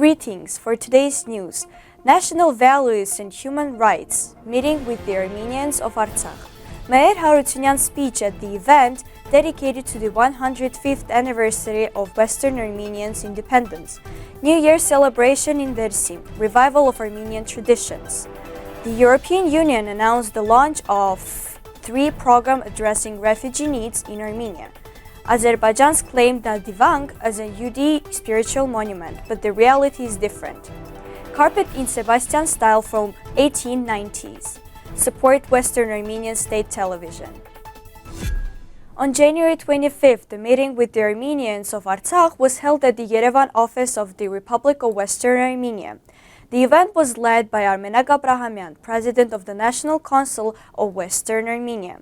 Greetings for today's news. National values and human rights. Meeting with the Armenians of Artsakh. Mher Harutyunyan's speech at the event dedicated to the 105th anniversary of Western Armenians' independence. New Year celebration in Dersim. Revival of Armenian traditions. The European Union announced the launch of 3 programs addressing refugee needs in Armenia. Azerbaijanis claimed Dadivank as a UD spiritual monument, but the reality is different. Carpet in Sebastia Style from 1890s. Support Western Armenian State Television. On January 25th, the meeting with the Armenians of Artsakh was held at the Yerevan office of the Republic of Western Armenia. The event was led by Armenian, President of the National Council of Western Armenia.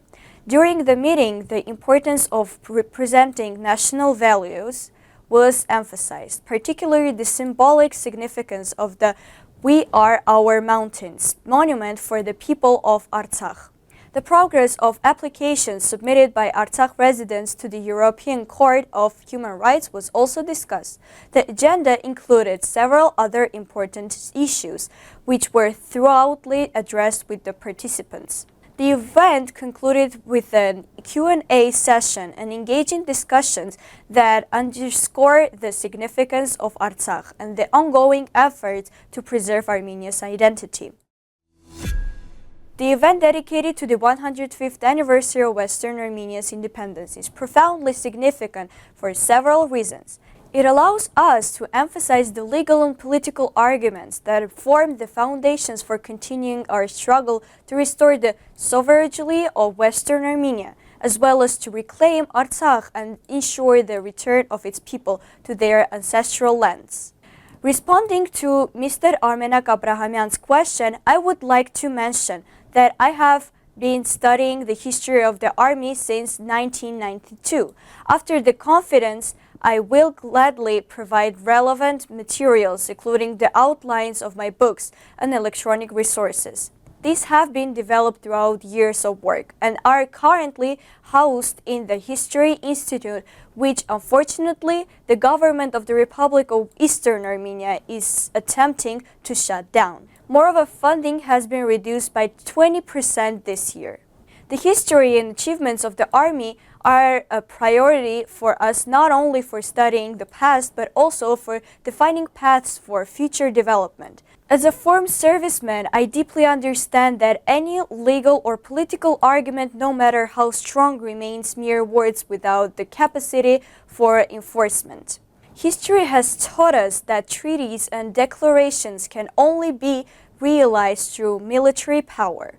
During the meeting, the importance of representing national values was emphasized, particularly the symbolic significance of the "We Are Our Mountains" monument for the people of Artsakh. The progress of applications submitted by Artsakh residents to the European Court of Human Rights was also discussed. The agenda included several other important issues, which were thoroughly addressed with the participants. The event concluded with a Q&A session and engaging discussions that underscore the significance of Artsakh and the ongoing efforts to preserve Armenia's identity. The event dedicated to the 105th anniversary of Western Armenia's independence is profoundly significant for several reasons. It allows us to emphasize the legal and political arguments that form the foundations for continuing our struggle to restore the sovereignty of Western Armenia, as well as to reclaim Artsakh and ensure the return of its people to their ancestral lands. Responding to Mr. Armenian's question, I would like to mention that I have been studying the history of the army since 1992. After the conference, I will gladly provide relevant materials, including the outlines of my books and electronic resources. These have been developed throughout years of work and are currently housed in the History Institute, which unfortunately the government of the Republic of Eastern Armenia is attempting to shut down. Moreover, funding has been reduced by 20% this year. The history and achievements of the army are a priority for us, not only for studying the past, but also for defining paths for future development. As a former serviceman, I deeply understand that any legal or political argument, no matter how strong, remains mere words without the capacity for enforcement. History has taught us that treaties and declarations can only be realized through military power.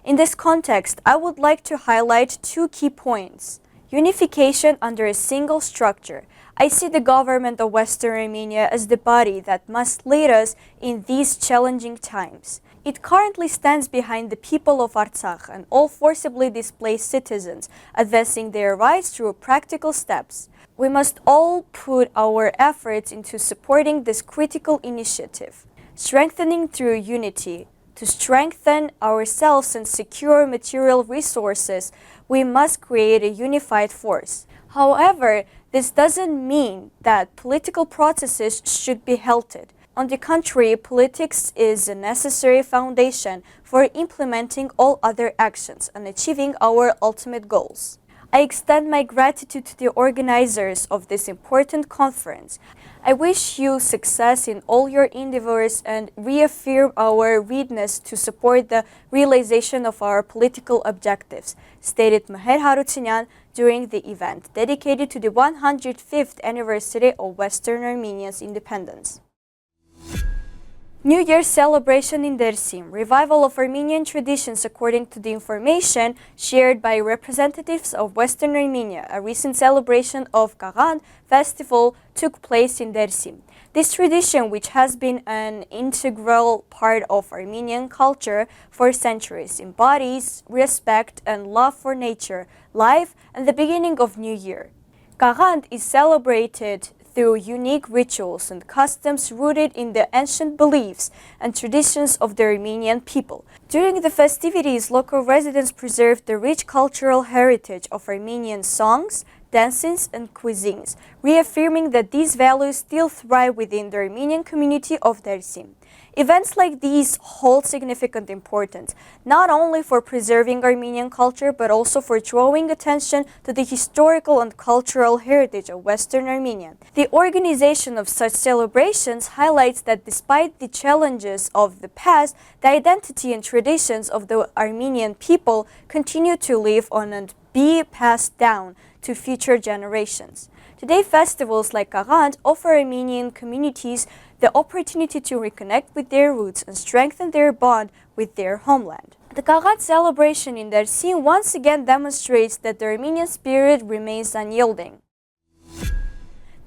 In this context, I would like to highlight 2 key points. Unification under a single structure. I see the government of Western Armenia as the body that must lead us in these challenging times. It currently stands behind the people of Artsakh and all forcibly displaced citizens, advancing their rights through practical steps. We must all put our efforts into supporting this critical initiative. Strengthening through unity. To strengthen ourselves and secure material resources, we must create a unified force. However, this doesn't mean that political processes should be halted. On the contrary, politics is a necessary foundation for implementing all other actions and achieving our ultimate goals. I extend my gratitude to the organizers of this important conference. I wish you success in all your endeavors and reaffirm our readiness to support the realization of our political objectives, stated Mher Harutyunyan during the event dedicated to the 105th anniversary of Western Armenia's independence. New Year celebration in Dersim, revival of Armenian traditions according to the information shared by representatives of Western Armenia. A recent celebration of Kaghan festival took place in Dersim. This tradition, which has been an integral part of Armenian culture for centuries, embodies respect and love for nature, life, and the beginning of New Year. Kaghan is celebrated through unique rituals and customs rooted in the ancient beliefs and traditions of the Armenian people. During the festivities, local residents preserved the rich cultural heritage of Armenian songs, dances, and cuisines, reaffirming that these values still thrive within the Armenian community of Dersim. Events like these hold significant importance, not only for preserving Armenian culture, but also for drawing attention to the historical and cultural heritage of Western Armenia. The organization of such celebrations highlights that despite the challenges of the past, the identity and traditions of the Armenian people continue to live on and be passed down to future generations. Today, festivals like Kaghan offer Armenian communities the opportunity to reconnect with their roots and strengthen their bond with their homeland. The Kaghan celebration in Dersim once again demonstrates that the Armenian spirit remains unyielding.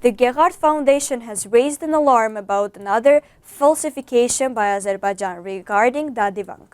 The Gerard Foundation has raised an alarm about another falsification by Azerbaijan regarding Dadivank.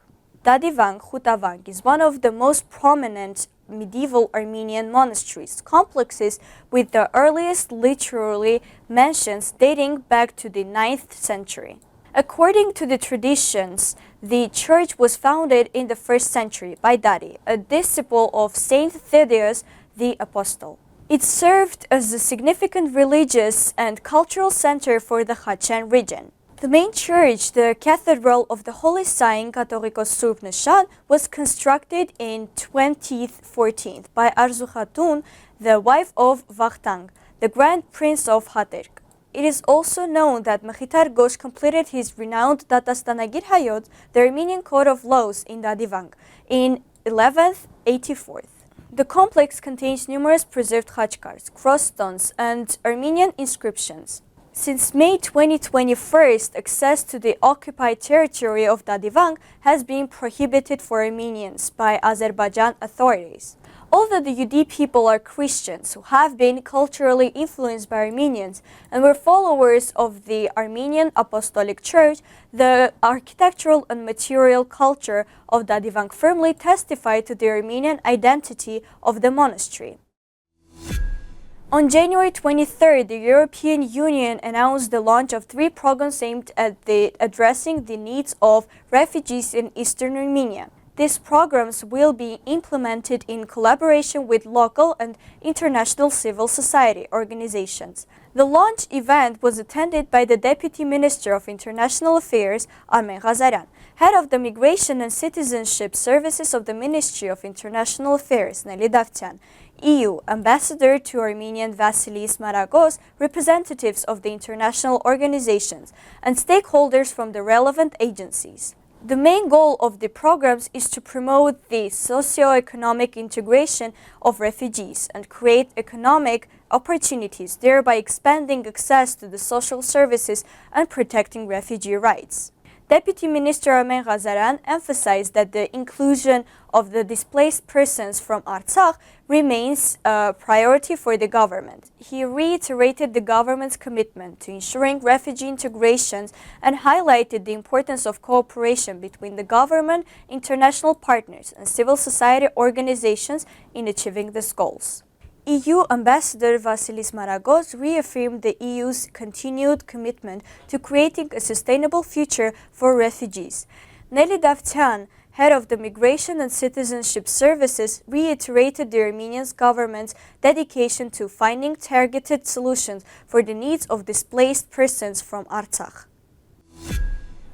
Dadivank is one of the most prominent medieval Armenian monasteries, complexes with the earliest literary mentions dating back to the 9th century. According to the traditions, the church was founded in the 1st century by Dadi, a disciple of Saint Thaddeus the Apostle. It served as a significant religious and cultural center for the Khachen region. The main church, the Cathedral of the Holy Sign Catholicos Surp Nishan, was constructed in 2014 by Arzu Khatun, the wife of Vakhtang, the Grand Prince of Haterk. It is also known that Mkhitar Ghosh completed his renowned Datastanagir Hayot, the Armenian Code of Laws in Dadivank, in 1184. The complex contains numerous preserved khachkars, cross stones, and Armenian inscriptions. Since May 2021, access to the occupied territory of Dadivank has been prohibited for Armenians by Azerbaijan authorities. Although the UD people are Christians who have been culturally influenced by Armenians and were followers of the Armenian Apostolic Church, the architectural and material culture of Dadivank firmly testify to the Armenian identity of the monastery. On January 23rd, the European Union announced the launch of 3 programs aimed at addressing the needs of refugees in Eastern Armenia. These programs will be implemented in collaboration with local and international civil society organizations. The launch event was attended by the Deputy Minister of International Affairs, Armen Ghazaryan, Head of the Migration and Citizenship Services of the Ministry of International Affairs, Nelly Davtyan, EU Ambassador to Armenian Vasilis Maragos, representatives of the international organizations, and stakeholders from the relevant agencies. The main goal of the programs is to promote the socio-economic integration of refugees and create economic opportunities, thereby expanding access to the social services and protecting refugee rights. Deputy Minister Armen Ghazaryan emphasized that the inclusion of the displaced persons from Artsakh remains a priority for the government. He reiterated the government's commitment to ensuring refugee integrations and highlighted the importance of cooperation between the government, international partners, and civil society organizations in achieving these goals. EU Ambassador Vasilis Maragos reaffirmed the EU's continued commitment to creating a sustainable future for refugees. Nelly Davtyan, head of the Migration and Citizenship Services, reiterated the Armenian government's dedication to finding targeted solutions for the needs of displaced persons from Artsakh.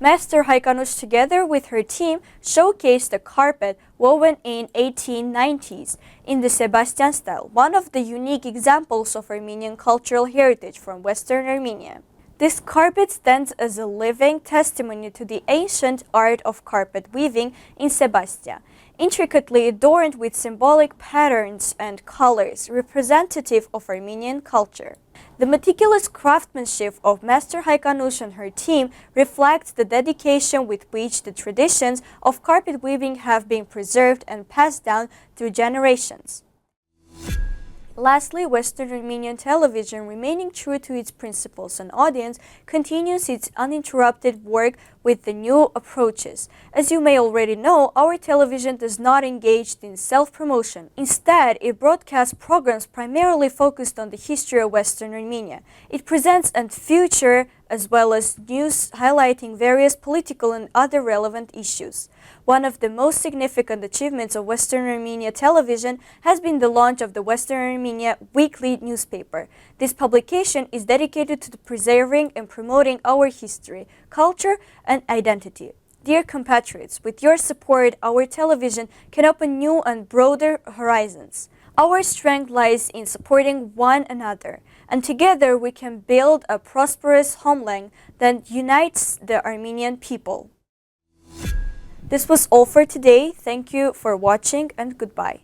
Master Haikanush, together with her team, showcased a carpet woven in 1890s in the Sebastia Style, one of the unique examples of Armenian cultural heritage from Western Armenia. This carpet stands as a living testimony to the ancient art of carpet weaving in Sebastia, intricately adorned with symbolic patterns and colors representative of Armenian culture. The meticulous craftsmanship of Master Haikanush and her team reflects the dedication with which the traditions of carpet weaving have been preserved and passed down through generations. Lastly, Western Armenian television, remaining true to its principles and audience, continues its uninterrupted work with the new approaches. As you may already know, our television does not engage in self-promotion. Instead, it broadcasts programs primarily focused on the history of Western Armenia. It presents and features as well as news highlighting various political and other relevant issues. One of the most significant achievements of Western Armenia television has been the launch of the Western Armenia weekly newspaper. This publication is dedicated to preserving and promoting our history, culture, and identity. Dear compatriots, with your support, our television can open new and broader horizons. Our strength lies in supporting one another, and together we can build a prosperous homeland that unites the Armenian people. This was all for today. Thank you for watching and goodbye.